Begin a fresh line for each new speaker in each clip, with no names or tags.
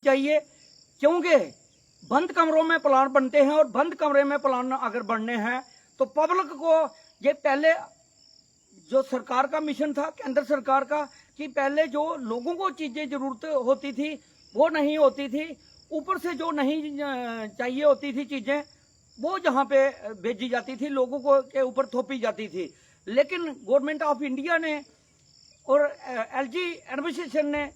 चाहिए, क्योंकि बंद कमरों में प्लान बनते हैं और बंद कमरे में प्लान अगर बनने हैं तो पब्लिक को ये पहले जो सरकार का मिशन था केंद्र सरकार का कि पहले जो लोगों को चीजें जरूरत होती थी वो नहीं होती थी, ऊपर से जो नहीं चाहिए होती थी चीजें वो जहाँ पे भेजी जाती थी, लोगों को के ऊपर थोपी जाती थी। लेकिन गवर्नमेंट ऑफ इंडिया ने और एलजी एडमिनिस्ट्रेशन ने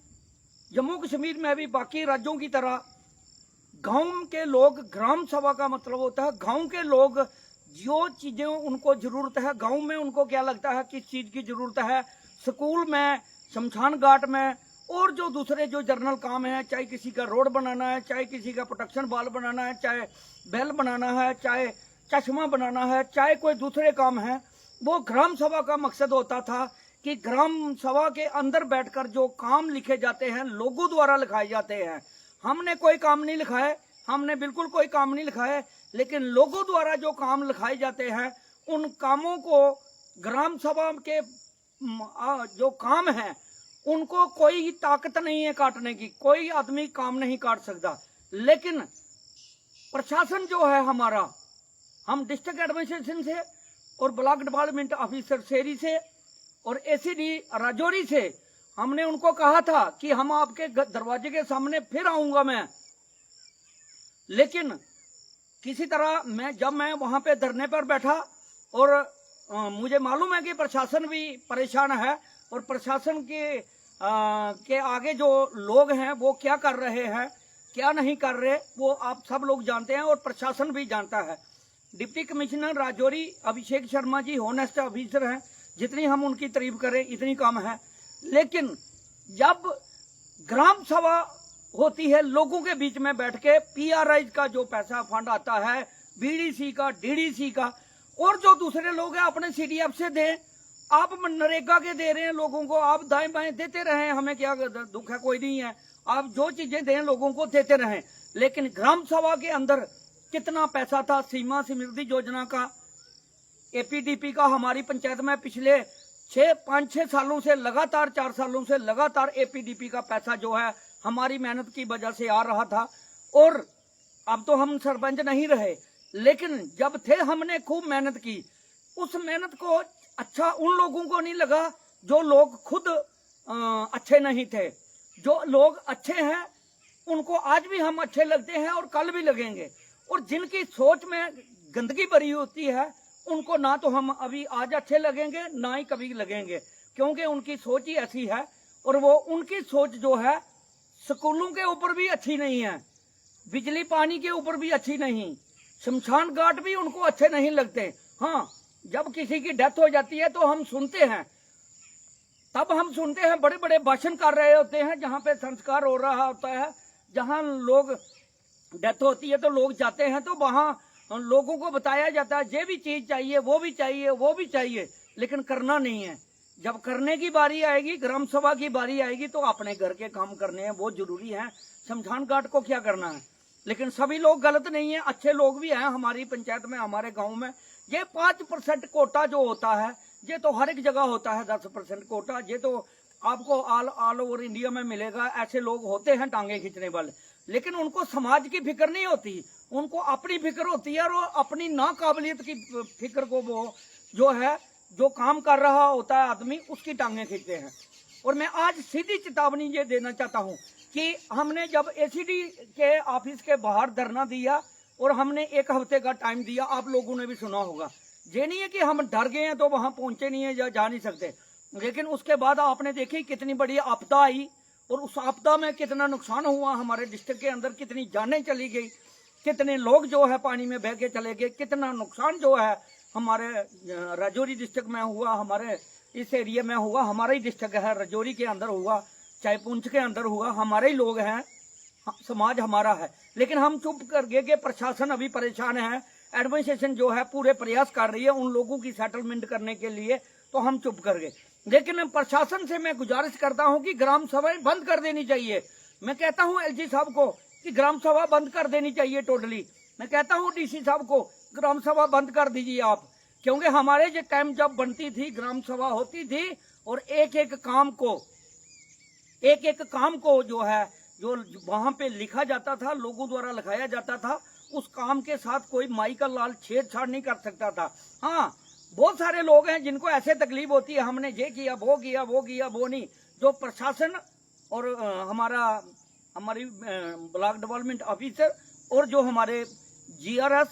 जम्मू कश्मीर में भी बाकी राज्यों की तरह गांव के लोग, ग्राम सभा का मतलब होता है गांव के लोग जो चीजें उनको जरूरत है, गांव में उनको क्या लगता है किस चीज की जरूरत है, स्कूल में, शमशान घाट में और जो दूसरे जो जर्नल काम है, चाहे किसी का रोड बनाना है, चाहे किसी का प्रोटेक्शन वाल बनाना है, चाहे बेल बनाना है, चाहे चश्मा बनाना है, चाहे कोई दूसरे काम है, वो ग्राम सभा का मकसद होता था कि ग्राम सभा के अंदर बैठकर जो काम लिखे जाते हैं लोगों द्वारा लिखाए जाते हैं। हमने कोई काम नहीं लिखा है, हमने बिल्कुल कोई काम नहीं लिखा है, लेकिन लोगों द्वारा जो काम लिखाए जाते हैं उन कामों को ग्राम सभा के जो काम है उनको कोई ताकत नहीं है काटने की, कोई आदमी काम नहीं काट सकता। लेकिन प्रशासन जो है हमारा, हम डिस्ट्रिक्ट एडमिनिस्ट्रेशन से और ब्लॉक डेवलपमेंट ऑफिसर शेरी से और एसीडी राजौरी से हमने उनको कहा था कि हम आपके दरवाजे के सामने फिर आऊंगा मैं, लेकिन किसी तरह जब मैं वहां पे धरने पर बैठा और मुझे मालूम है कि प्रशासन भी परेशान है और प्रशासन के आगे जो लोग हैं वो क्या कर रहे हैं क्या नहीं कर रहे वो आप सब लोग जानते हैं और प्रशासन भी जानता है। Deputy commissioner Rajouri Abhishek Sharma ji honest officer हैं, जितनी हम उनकी तारीफ करें इतनी कम है। लेकिन जब ग्राम सभा होती है लोगों के बीच में बैठ के, पीआरआई का जो पैसा फंड आता है, बीडीसी का, डीडीसी का और जो दूसरे लोग हैं अपने सीडीएफ से दें, आप मनरेगा के दे रहे हैं लोगों को, आप दाएं बाएं देते रहें, हमें क्या दुख है, कोई नहीं है, आप जो चीजें दें लोगों को देते रहें। लेकिन ग्राम सभा के अंदर कितना पैसा था सीमा समृद्धि योजना का, एपीडीपी का, हमारी पंचायत में पिछले 5-6 सालों से लगातार 4 सालों से लगातार एपीडीपी का पैसा जो है हमारी मेहनत की वजह से आ रहा था। और अब तो हम सरपंच नहीं रहे, लेकिन जब थे हमने खूब मेहनत की। उस मेहनत को अच्छा उन लोगों को नहीं लगा जो लोग खुद अच्छे नहीं थे। जो लोग अच्छे हैं उनको आज भी हम अच्छे लगते हैं और कल भी लगेंगे, और जिनकी सोच में गंदगी भरी होती है उनको ना तो हम अभी आज अच्छे लगेंगे ना ही कभी लगेंगे, क्योंकि उनकी सोच ही ऐसी है। और वो उनकी सोच जो है स्कूलों के ऊपर भी अच्छी नहीं है, बिजली पानी के ऊपर भी अच्छी नहीं, शमशान घाट भी उनको अच्छे नहीं लगते। हाँ, जब किसी की डेथ हो जाती है तो हम सुनते हैं, तब हम सुनते हैं बड़े बड़े भाषण कर रहे होते हैं जहाँ पे संस्कार हो रहा होता है, जहाँ लोग डेथ होती है तो लोग जाते हैं तो वहाँ लोगों को बताया जाता है ये भी चीज चाहिए, वो भी चाहिए, वो भी चाहिए, लेकिन करना नहीं है। जब करने की बारी आएगी, ग्राम सभा की बारी आएगी, तो अपने घर के काम करने हैं, वो जरूरी है। शमशान घाट को क्या करना है? लेकिन सभी लोग गलत नहीं है, अच्छे लोग भी हैं हमारी पंचायत में, हमारे गांव में। ये 5% कोटा जो होता है ये तो हर एक जगह होता है, 10% कोटा ये तो आपको ऑल ओवर इंडिया में मिलेगा। ऐसे लोग होते हैं टांगे खींचने वाले, लेकिन उनको समाज की फिक्र नहीं होती, उनको अपनी फिक्र होती है और अपनी नाकाबिलियत की फिक्र को वो जो है जो काम कर रहा होता है आदमी उसकी टांगे खींचते हैं। और मैं आज सीधी चेतावनी ये देना चाहता हूँ कि हमने जब एसीडी के ऑफिस के बाहर धरना दिया और हमने 1 हफ्ते का टाइम दिया, आप लोगों ने भी सुना होगा, ये नहीं है कि हम डर गए हैं तो वहां पहुंचे नहीं है या जा नहीं सकते, लेकिन उसके बाद आपने देखी कितनी बड़ी आपदा आई और उस आपदा में कितना नुकसान हुआ हमारे डिस्ट्रिक्ट के अंदर, कितनी जानें चली गई, कितने लोग जो है पानी में बह के चले गए, कितना नुकसान जो है हमारे राजौरी डिस्ट्रिक्ट में हुआ, हमारे इस एरिया में हुआ, हमारा ही डिस्ट्रिक्ट है, राजौरी के अंदर हुआ, चाहे पुंछ के अंदर हुआ, हमारे ही लोग हैं, समाज हमारा है। लेकिन हम चुप कर गए कि प्रशासन अभी परेशान है, एडमिनिस्ट्रेशन जो है पूरे प्रयास कर रही है उन लोगों की सेटलमेंट करने के लिए, तो हम चुप कर गए। लेकिन प्रशासन से मैं गुजारिश करता हूं कि ग्राम सभाएं बंद कर देनी चाहिए। मैं कहता हूं एलजी साहब को कि ग्राम सभा बंद कर देनी चाहिए टोटली। मैं कहता हूं डीसी साहब को ग्राम सभा बंद कर दीजिए आप, क्योंकि हमारे जो टाइम जब बनती थी ग्राम सभा होती थी और एक एक काम को जो है जो वहां पे लिखा जाता था, लोगों द्वारा लिखाया जाता था, उस काम के साथ कोई माई का लाल छेड़छाड़ नहीं कर सकता था। हाँ, बहुत सारे लोग हैं जिनको ऐसे तकलीफ होती है, हमने ये किया, वो किया, वो किया, वो नहीं। जो प्रशासन और हमारी ब्लॉक डेवलपमेंट ऑफिसर और जो हमारे GRS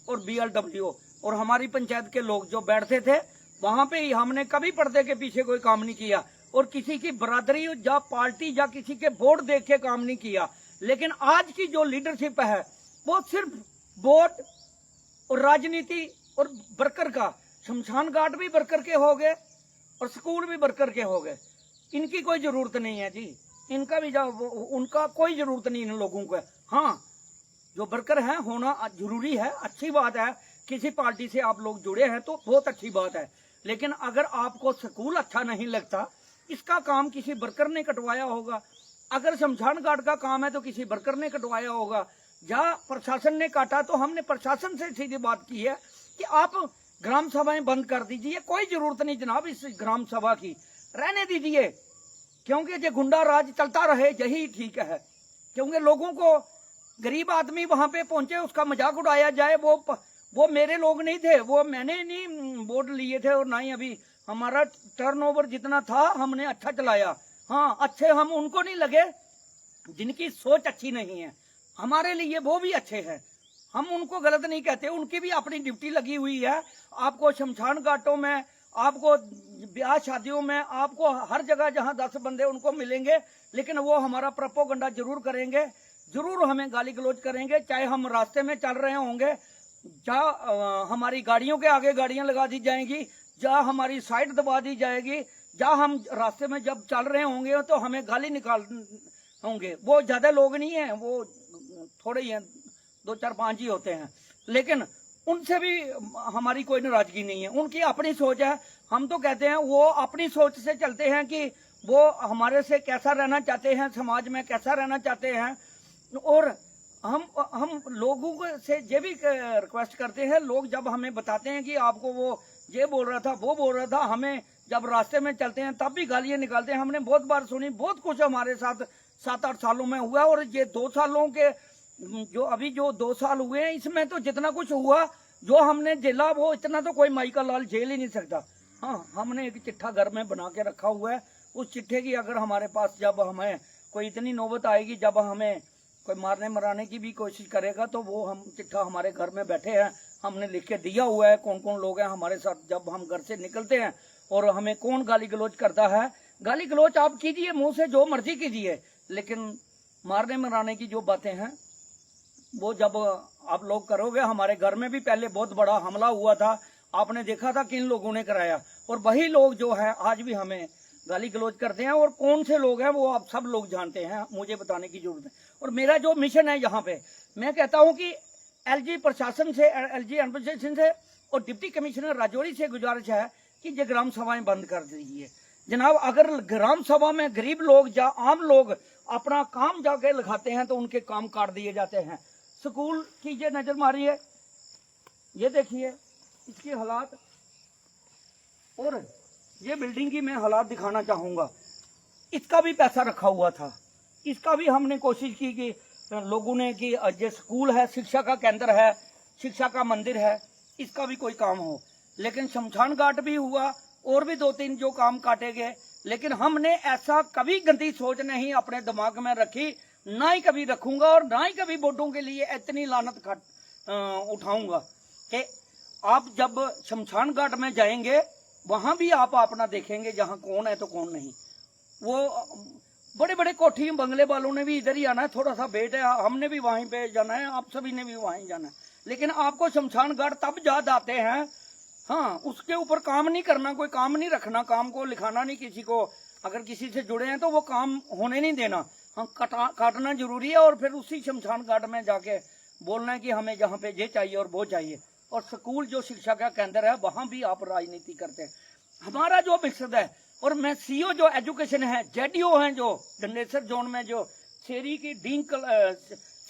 और BLWO और हमारी पंचायत के लोग जो बैठते थे, वहां पे ही हमने कभी पर्दे के पीछे कोई काम नहीं किया और किसी की बरादरी या पार्टी या किसी के वोट देख के काम नहीं किया। लेकिन आज की जो लीडरशिप है वो सिर्फ वोट और राजनीति और वर्कर का, शमशान घाट भी वर्कर के हो गए और स्कूल भी वर्कर के हो गए। इनकी कोई जरूरत नहीं है जी, इनका भी उनका कोई जरूरत नहीं इन लोगों को। हाँ, जो वर्कर है होना जरूरी है, अच्छी बात है। किसी पार्टी से आप लोग जुड़े हैं तो बहुत अच्छी बात है। लेकिन अगर आपको स्कूल अच्छा नहीं लगता, इसका काम किसी वर्कर ने कटवाया होगा। अगर शमशान घाट का काम है तो किसी वर्कर ने कटवाया होगा, या प्रशासन ने काटा। तो हमने प्रशासन से सीधी बात की है कि आप ग्राम सभाएं बंद कर दीजिए, कोई जरूरत नहीं जनाब इस ग्राम सभा की, रहने दीजिए, क्योंकि ये गुंडा राज चलता रहे यही ठीक है। क्योंकि लोगों को, गरीब आदमी वहां पे पहुंचे, उसका मजाक उड़ाया जाए। वो मेरे लोग नहीं थे, वो मैंने नहीं वोट लिए थे और ना ही अभी हमारा टर्नओवर जितना था हमने अच्छा चलाया। हाँ, अच्छे हम उनको नहीं लगे जिनकी सोच अच्छी नहीं है, हमारे लिए वो भी अच्छे हैं, हम उनको गलत नहीं कहते, उनकी भी अपनी ड्यूटी लगी हुई है। आपको शमशान घाटों में, आपको ब्याह शादियों में, आपको हर जगह जहां 10 बंदे उनको मिलेंगे, लेकिन वो हमारा प्रोपोगंडा जरूर करेंगे, जरूर हमें गाली गलौज करेंगे। चाहे हम रास्ते में चल रहे होंगे, जहाँ हमारी गाड़ियों के आगे गाड़ियां लगा दी जाएंगी, जहाँ हमारी साइड दबा दी जाएगी, जहाँ हम रास्ते में जब चल रहे होंगे तो हमें गाली निकाल होंगे। वो ज्यादा लोग नहीं है, वो थोड़े ही हैं, 2 4 5 ही होते हैं, लेकिन उनसे भी हमारी कोई नाराजगी नहीं है। उनकी अपनी सोच है। हम तो कहते हैं वो अपनी सोच से चलते हैं कि वो हमारे से कैसा रहना चाहते हैं, समाज में कैसा रहना चाहते हैं। और हम लोगों से ये भी रिक्वेस्ट करते हैं, लोग जब हमें बताते हैं कि आपको वो ये बोल रहा था, वो बोल रहा था, हमें जब रास्ते में चलते हैं तब भी गालियां निकालते हैं। हमने बहुत बार सुनी, बहुत कुछ हमारे साथ 7-8 सालों में हुआ। और ये 2 सालों के जो अभी जो 2 साल हुए हैं, इसमें तो जितना कुछ हुआ जो हमने झेला, वो इतना तो कोई माई का लाल झेल ही नहीं सकता। हाँ, हमने एक चिट्ठा घर में बना के रखा हुआ है। उस चिट्ठे की अगर हमारे पास जब हमें कोई इतनी नौबत आएगी, जब हमें कोई मारने मराने की भी कोशिश करेगा, तो वो हम चिट्ठा हमारे घर में बैठे हैं, हमने लिख के दिया हुआ है कौन कौन लोग हैं हमारे साथ जब हम घर से निकलते हैं और हमें कौन गाली गलौज करता है। गाली गलौज आप कीजिए, मुंह से जो मर्जी कीजिए, लेकिन मारने मराने की जो बातें हैं वो जब आप लोग करोगे। हमारे घर में भी पहले बहुत बड़ा हमला हुआ था, आपने देखा था किन लोगों ने कराया, और वही लोग जो है आज भी हमें गाली गलौज करते हैं। और कौन से लोग हैं वो आप सब लोग जानते हैं, मुझे बताने की जरूरत है। और मेरा जो मिशन है यहाँ पे, मैं कहता हूँ कि LG प्रशासन से, LG एडमिनिस्ट्रेशन से और डिप्टी कमिश्नर राजौरी से गुजारिश है कि ये ग्राम सभाएं बंद कर दीजिए जनाब। अगर ग्राम सभा में गरीब लोग या आम लोग अपना काम जाके लिखाते हैं तो उनके काम काट दिए जाते हैं। स्कूल की ये नजर मारिए, ये देखिए इसकी हालात, और ये बिल्डिंग की मैं हालात दिखाना चाहूंगा। इसका भी पैसा रखा हुआ था, इसका भी हमने कोशिश की कि लोगों ने कि ये स्कूल है, शिक्षा का केंद्र है, शिक्षा का मंदिर है, इसका भी कोई काम हो। लेकिन शमशान घाट भी हुआ और भी 2-3 जो काम काटे गए, लेकिन हमने ऐसा कभी गंदी सोच नहीं अपने दिमाग में रखी, ना ही कभी रखूंगा, और ना ही कभी वोटों के लिए इतनी लानत उठाऊंगा कि आप जब शमशान घाट में जाएंगे वहां भी आप अपना देखेंगे जहां कौन है तो कौन नहीं। वो बड़े बड़े कोठी बंगले वालों ने भी इधर ही आना है, थोड़ा सा वेट है, हमने भी वहीं पे जाना है, आप सभी ने भी वहीं जाना है। लेकिन आपको शमशान घाट तब याद आते हैं, हाँ, उसके ऊपर काम नहीं करना, कोई काम नहीं रखना, काम को लिखाना नहीं किसी को। अगर किसी से जुड़े हैं तो वो काम होने नहीं देना, हम काटना जरूरी है। और फिर उसी शमशान घाट में जाके बोलना है कि हमें जहाँ पे ये चाहिए और वो चाहिए। और स्कूल जो शिक्षा का केंद्र है वहां भी आप राजनीति करते हैं। हमारा जो मकसद है, और मैं CO जो एजुकेशन है, JDO है जो डंडेसर जोन में, जो शेरी की डींग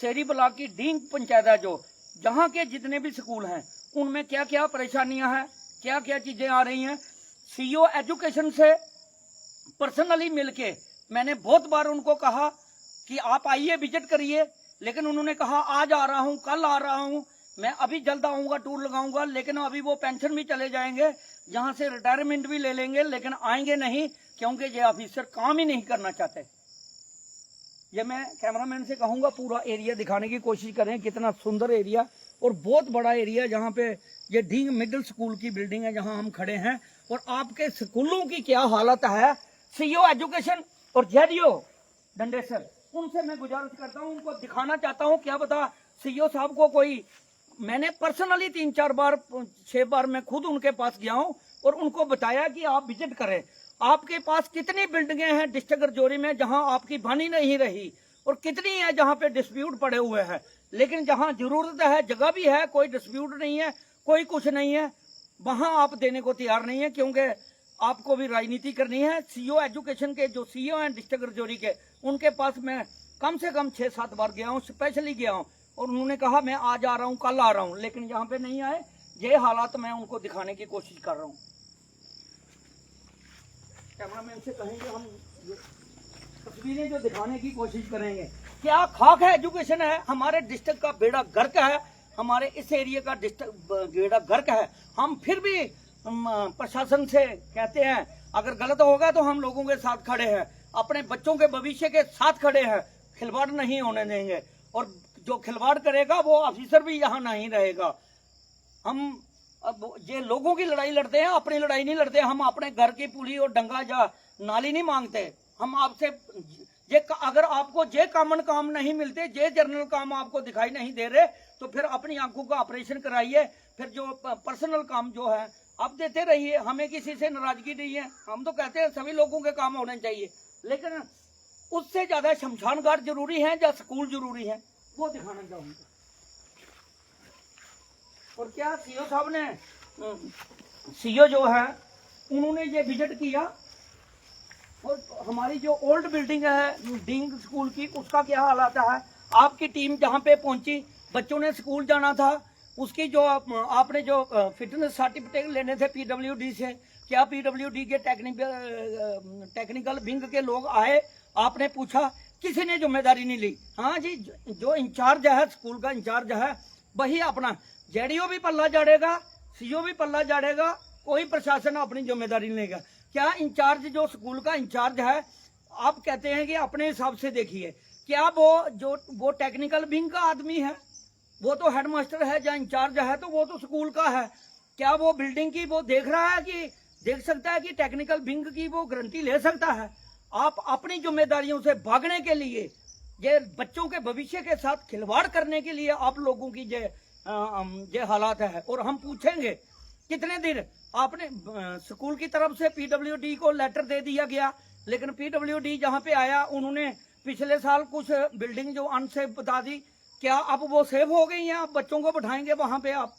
शेरी ब्लॉक की डींग पंचायत है, जो जहाँ के जितने भी स्कूल हैं उनमें क्या क्या परेशानियां हैं, क्या क्या चीजें आ रही हैं, CO एजुकेशन से पर्सनली मिलके मैंने बहुत बार उनको कहा कि आप आइए विजिट करिए, लेकिन उन्होंने कहा आज आ रहा हूं, कल आ रहा हूं, मैं अभी जल्द आऊंगा, टूर लगाऊंगा, लेकिन अभी वो पेंशन भी चले जाएंगे, जहां से रिटायरमेंट भी ले लेंगे, लेकिन आएंगे नहीं, क्योंकि ये ऑफिसर काम ही नहीं करना चाहते। ये मैं कैमरामैन से कहूंगा पूरा एरिया दिखाने की कोशिश करें, कितना सुंदर एरिया और बहुत बड़ा एरिया, जहाँ पे ये ढींग मिडिल स्कूल की बिल्डिंग है जहाँ हम खड़े हैं, और आपके स्कूलों की क्या हालत है। सीईओ एजुकेशन और जेडीओ डंडेसर, उनसे मैं गुजारिश करता हूँ, उनको दिखाना चाहता हूँ, क्या पता सीईओ साहब को कोई, मैंने पर्सनली 3-4 बार 6 बार मैं खुद उनके पास गया हूँ और उनको बताया कि आप विजिट करें, आपके पास कितनी बिल्डिंगें हैं डिस्ट्रिक्ट रजौरी में जहां आपकी बनी नहीं रही, और कितनी है जहां पे डिस्प्यूट पड़े हुए हैं, लेकिन जहां जरूरत है, जगह भी है, कोई डिस्प्यूट नहीं है, कोई कुछ नहीं है, वहां आप देने को तैयार नहीं है, क्योंकि आपको भी राजनीति करनी है। सीईओ एजुकेशन के जो सीईओ हैं डिस्ट्रिक्ट रजौरी के, उनके पास मैं कम से कम 6-7 बार गया हूँ, स्पेशली गया हूँ, और उन्होंने कहा मैं आज आ रहा हूँ, कल आ रहा हूँ, लेकिन यहाँ पे नहीं आए। ये हालात मैं उनको दिखाने की कोशिश कर रहा हूँ। कैमरामैन से कहेंगे हम तस्वीरें जो दिखाने की कोशिश करेंगे। क्या खाक है एजुकेशन है, हमारे डिस्ट्रिक्ट का बेड़ा गर्क है, हमारे इस एरिया का डिस्ट्रिक्ट बेड़ा गर्क है। हम फिर भी प्रशासन से कहते हैं अगर गलत होगा तो हम लोगों के साथ खड़े हैं, अपने बच्चों के भविष्य के साथ खड़े हैं, खिलवाड़ नहीं होने देंगे, और जो खिलवाड़ करेगा वो ऑफिसर भी यहाँ नहीं रहेगा। हम अब ये लोगों की लड़ाई लड़ते हैं, अपनी लड़ाई नहीं लड़ते। हम अपने घर की पुली और डंगा या नाली नहीं मांगते। हम आपसे ये अगर आपको जे कॉमन काम नहीं मिलते, जे जनरल काम आपको दिखाई नहीं दे रहे, तो फिर अपनी आंखों का ऑपरेशन कराइए। फिर जो पर्सनल काम जो है आप देते रहिए, हमें किसी से नाराजगी नहीं है। हम तो कहते हैं सभी लोगों के काम होने चाहिए, लेकिन उससे ज्यादा शमशान घाट जरूरी है या स्कूल जरूरी है, वो दिखाना चाहूंगा। और क्या सीईओ साहब ने, सीईओ जो है उन्होंने ये विजिट किया, और हमारी जो ओल्ड बिल्डिंग है ढींग स्कूल की, उसका क्या हालात है। आपकी टीम जहाँ पे पहुंची, बच्चों ने स्कूल जाना था, उसकी जो आपने जो फिटनेस सर्टिफिकेट लेने थे पीडब्ल्यूडी से, क्या पीडब्ल्यूडी के टेक्निकल विंग के लोग आए, आपने पूछा, किसी ने जिम्मेदारी नहीं ली। हाँ जी, जो इंचार्ज है स्कूल का इंचार्ज है, वही अपना जेडीओ भी पल्ला झाड़ेगा, सीईओ भी पल्ला झाड़ेगा, कोई प्रशासन अपनी जिम्मेदारी नहीं लेगा। क्या इंचार्ज जो स्कूल का इंचार्ज है, आप कहते हैं कि अपने हिसाब से देखिए, क्या वो टेक्निकल विंग का आदमी है, वो तो हेडमास्टर है या इंचार्ज है, तो वो तो स्कूल का है। क्या वो बिल्डिंग की वो देख रहा है कि देख सकता है कि टेक्निकल विंग की वो गारंटी ले सकता है। आप अपनी जिम्मेदारियों से भागने के लिए, ये बच्चों के भविष्य के साथ खिलवाड़ करने के लिए आप लोगों की ये हालात है। और हम पूछेंगे कितने दिन आपने स्कूल की तरफ से पीडब्ल्यूडी को लेटर दे दिया गया, लेकिन पीडब्ल्यूडी जहां पे आया, उन्होंने पिछले साल कुछ बिल्डिंग जो अनसेफ बता दी, क्या अब वो सेफ हो गई हैं? आप बच्चों को बैठाएंगे वहां पे आप,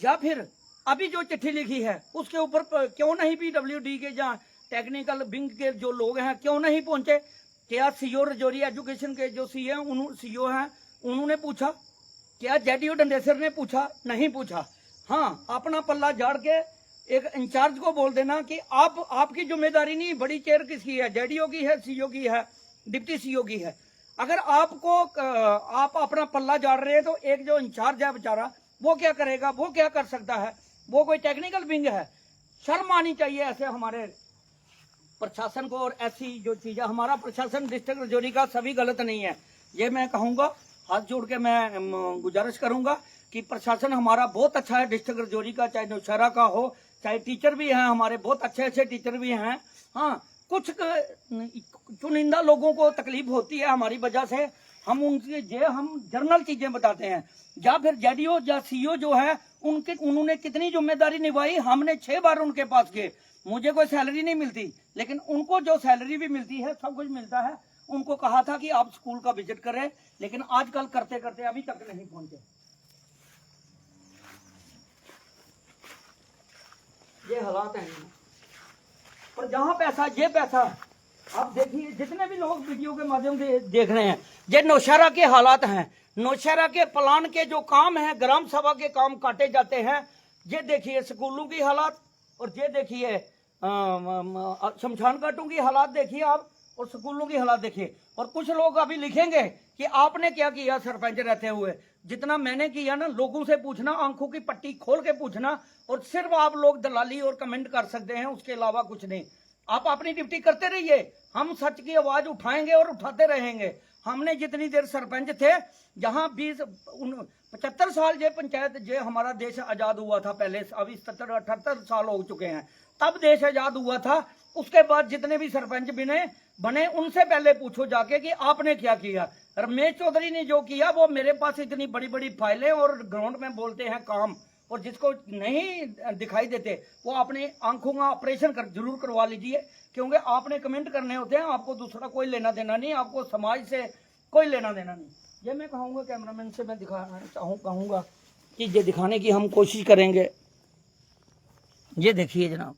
या फिर अभी जो चिट्ठी लिखी है उसके ऊपर क्यों नहीं पीडब्ल्यूडी के या टेक्निकल विंग के जो लोग हैं क्यों नहीं पहुंचे? क्या सीईओ रजौरी एजुकेशन के जो सीईओ हैं उन्होंने पूछा? क्या जेडीओ डंडेसर ने पूछा? नहीं पूछा। हाँ, अपना पल्ला झाड़ के एक इंचार्ज को बोल देना कि आपकी जिम्मेदारी नहीं, बड़ी चेयर किसकी है, जेडीओ की है, सीईओ की है, डिप्टी सीईओ की है। अगर आप अपना पल्ला झाड़ रहे हैं तो एक जो इंचार्ज है बेचारा, वो क्या करेगा, वो क्या कर सकता है? वो कोई टेक्निकल विंग है? शर्म आनी चाहिए ऐसे हमारे प्रशासन को। और ऐसी जो चीजें, हमारा प्रशासन डिस्ट्रिक्ट रजौरी का सभी गलत नहीं है, ये मैं कहूंगा, हाथ जोड़ के मैं गुजारिश करूंगा कि प्रशासन हमारा बहुत अच्छा है डिस्ट्रिक्ट रजौरी का, चाहे नौशहरा का हो, चाहे टीचर भी हैं हमारे, बहुत अच्छे अच्छे टीचर भी हैं। हाँ, कुछ चुनिंदा लोगों को तकलीफ होती है हमारी वजह से, हम जर्नल चीजें बताते हैं। या फिर जेडीओ या सीईओ जो है उन्होंने कितनी जिम्मेदारी निभाई। हमने 6 बार उनके पास गए, मुझे कोई सैलरी नहीं मिलती, लेकिन उनको जो सैलरी भी मिलती है, सब कुछ मिलता है। उनको कहा था कि आप स्कूल का विजिट करें, लेकिन आजकल करते करते अभी तक नहीं पहुंचे। ये हालात हैं। और जहां पैसा, ये पैसा आप देखिए, जितने भी लोग वीडियो के माध्यम से देख रहे हैं, ये नौशहरा के हालात हैं। नौशहरा के प्लान के जो काम है, ग्राम सभा के काम काटे जाते हैं। ये देखिए स्कूलों की हालात, और ये देखिए शमशान घाटों की हालात देखिए आप, और स्कूलों की हालात देखिए। और कुछ लोग अभी लिखेंगे कि आपने क्या किया सरपंच रहते हुए। जितना मैंने किया ना, लोगों से पूछना, आंखों की पट्टी खोल के पूछना, और सिर्फ आप लोग दलाली और कमेंट कर सकते हैं, उसके अलावा कुछ नहीं। आप अपनी ड्यूटी करते रहिए, हम सच की आवाज उठाएंगे और उठाते रहेंगे। हमने जितनी देर सरपंच थे, जहां 75 साल जे पंचायत जे हमारा देश आजाद हुआ था पहले, अभी 77-78 साल हो चुके हैं, तब देश आजाद हुआ था। उसके बाद जितने भी सरपंच बने उनसे पहले पूछो जाके कि आपने क्या किया। रमेश चौधरी ने जो किया, वो मेरे पास इतनी बड़ी बड़ी फाइलें और ग्राउंड में बोलते हैं काम, और जिसको नहीं दिखाई देते वो अपने आंखों का ऑपरेशन जरूर करवा लीजिए, क्योंकि आपने कमेंट करने होते हैं, आपको दूसरा कोई लेना देना नहीं, आपको समाज से कोई लेना देना नहीं। ये मैं कहूँगा, कैमरामैन से मैं कहूँगा कि ये दिखाने की हम कोशिश करेंगे। ये देखिए जनाब,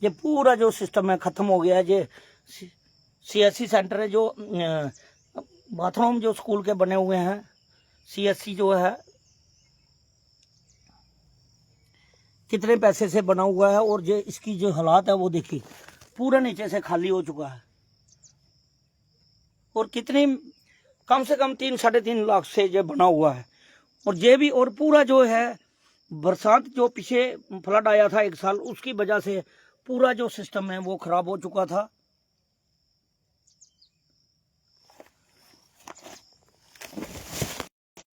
ये पूरा जो सिस्टम है खत्म हो गया है। ये CSC सेंटर है, जो बाथरूम जो स्कूल के बने हुए हैं, CSC जो है कितने पैसे से बना हुआ है, और ये इसकी जो हालात है वो देखिए, पूरा नीचे से खाली हो चुका है। और कितनी कम से कम 3-3.5 लाख से ये बना हुआ है। और ये भी, और पूरा जो है बरसात जो पीछे फ्लड आया था 1 साल, उसकी वजह से पूरा जो सिस्टम है वो खराब हो चुका था।